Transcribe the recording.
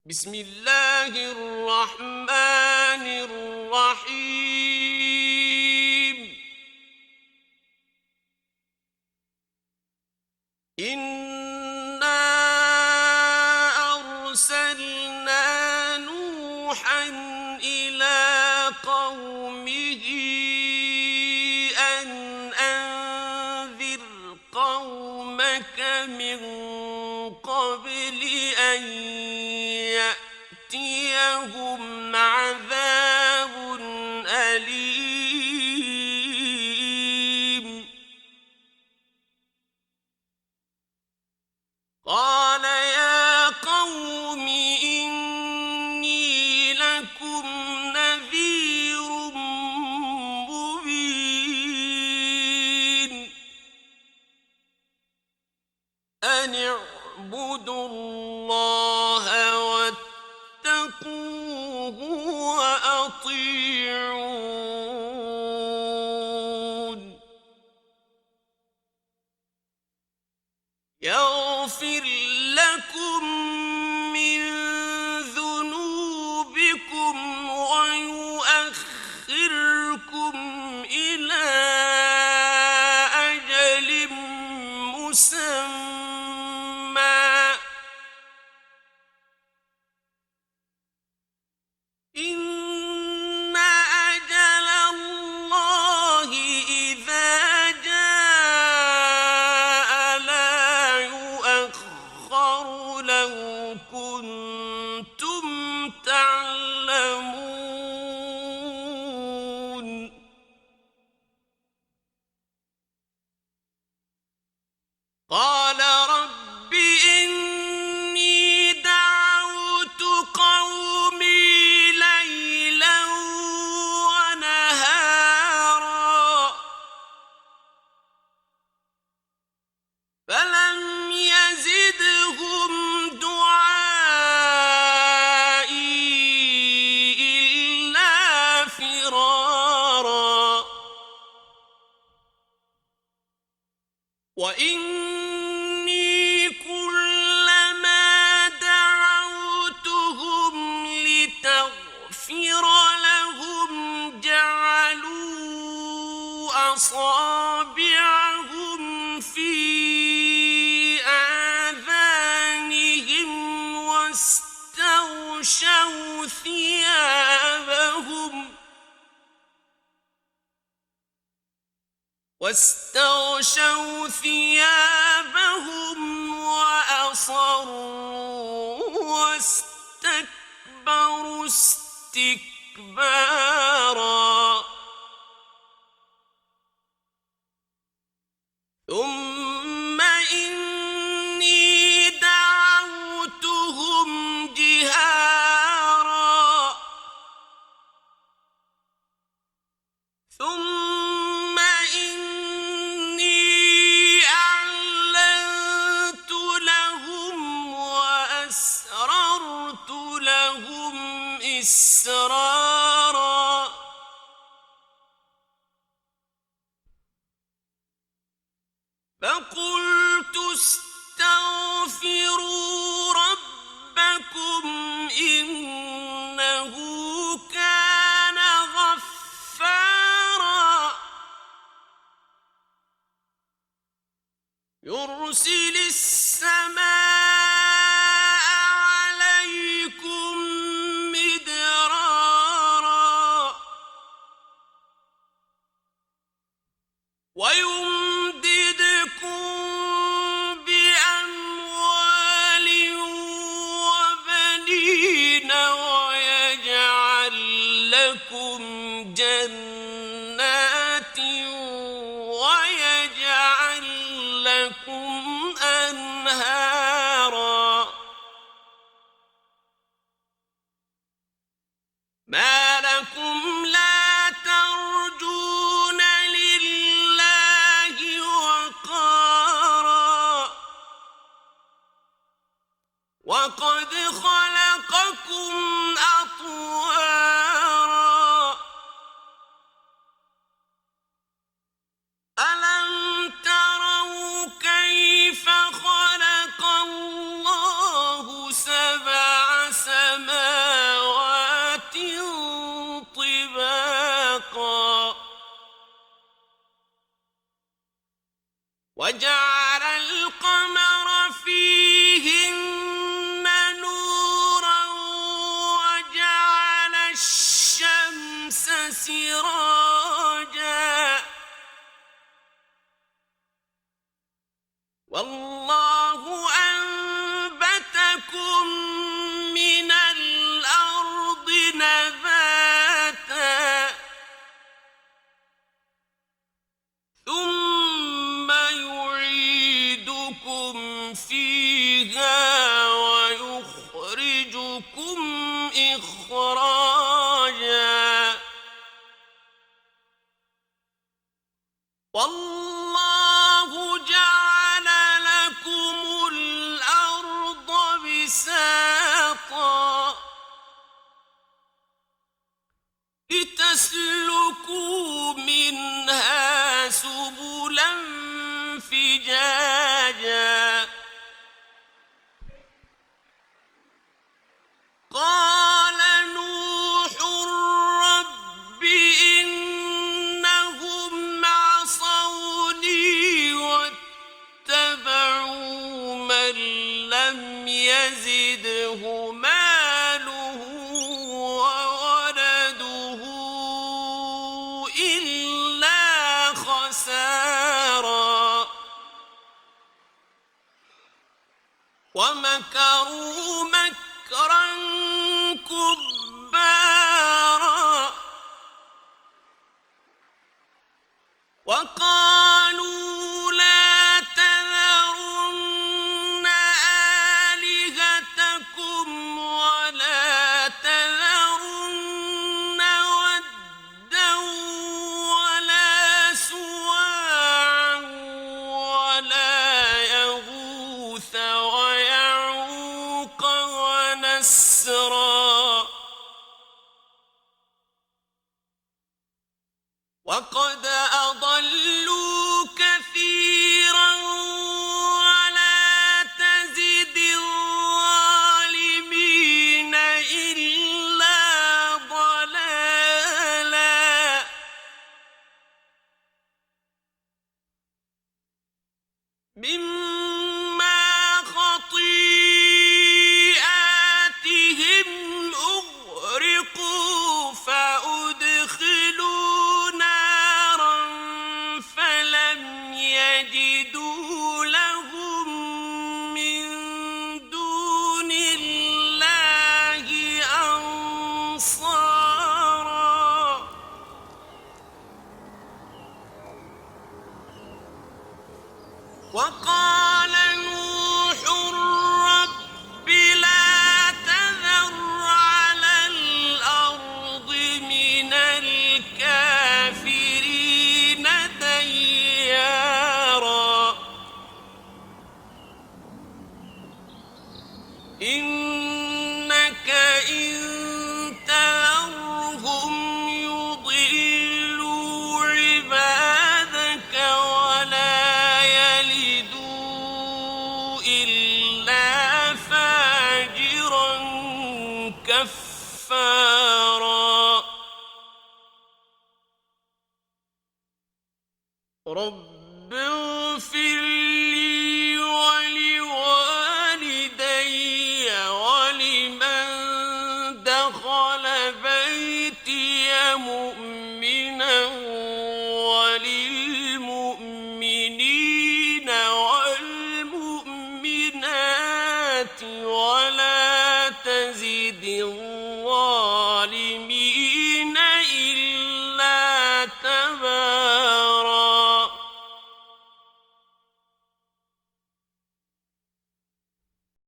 بسم الله الرحمن الرحيم. إنا أرسلنا نوحا إلى قومه أن أنذر قومك من قبل أن يأتيهم عذاب أليم. قال يا قوم إني لكم نذير مبين أن اعبدوا الله واتقوه وأطيعون. يغفر لكم من ذنوبكم ويؤخركم إلى أجل مسمى إن أجل الله إذا جاء لا يؤخر لو كنتم تعلمون. قال رب إني دعوت قومي ليلا ونهارا فلم يزدهم دعائي إلا فرارا وإني كلما دعوتهم لتغفر لهم جعلوا أصابعهم في آذانهم واستغشوا ثيابهم وأصروا واستكبروا استكبارا. ثم إني دعوتهم جهارا ثم إني أعلنت لهم وأسررت لهم إسرارا. فقلت استغفروا ربكم إنه كان غفارا يرسل السماء عليكم مدرارا ويمددكم بأموال وبنين ويجعل لكم جنات ويجعل لكم أنهارا. ما لكم لا ترجون لله وقارا وقد خلقكم أطوارا. ألم تروا كيف خلق الله سبع سماوات يزدكم إخراجا والله جعل لكم الأرض بساطا لتسلكوا منها سبلا فجاجا قال نوح رب إنهم عصوني واتبعوا من لم يزده ماله وولده إلا خسارا ومكروا مكرا كبارا وقالوا لا تذرن آلهتكم ولا تذرن ودا ولا سواعا ولا يغوث ويعوق ونسرا وقد أضلوا كثيرا ولا تزد الظالمين إلا ضلالا مما خطيئاتهم أغرقوا فأدخلوا نارا فلم يجدوا لهم من دون الله أنصارا وقال نوح رب لا تذر على الأرض من الكافرين ديارا إنك إن تذرهم يضلوا عبادك ولا يلدوا إلا فاجرا كفارا رب اغفر لي ولوالدي ولمن دخل بيتي مؤمنا وللمؤمنين والمؤمنات ولا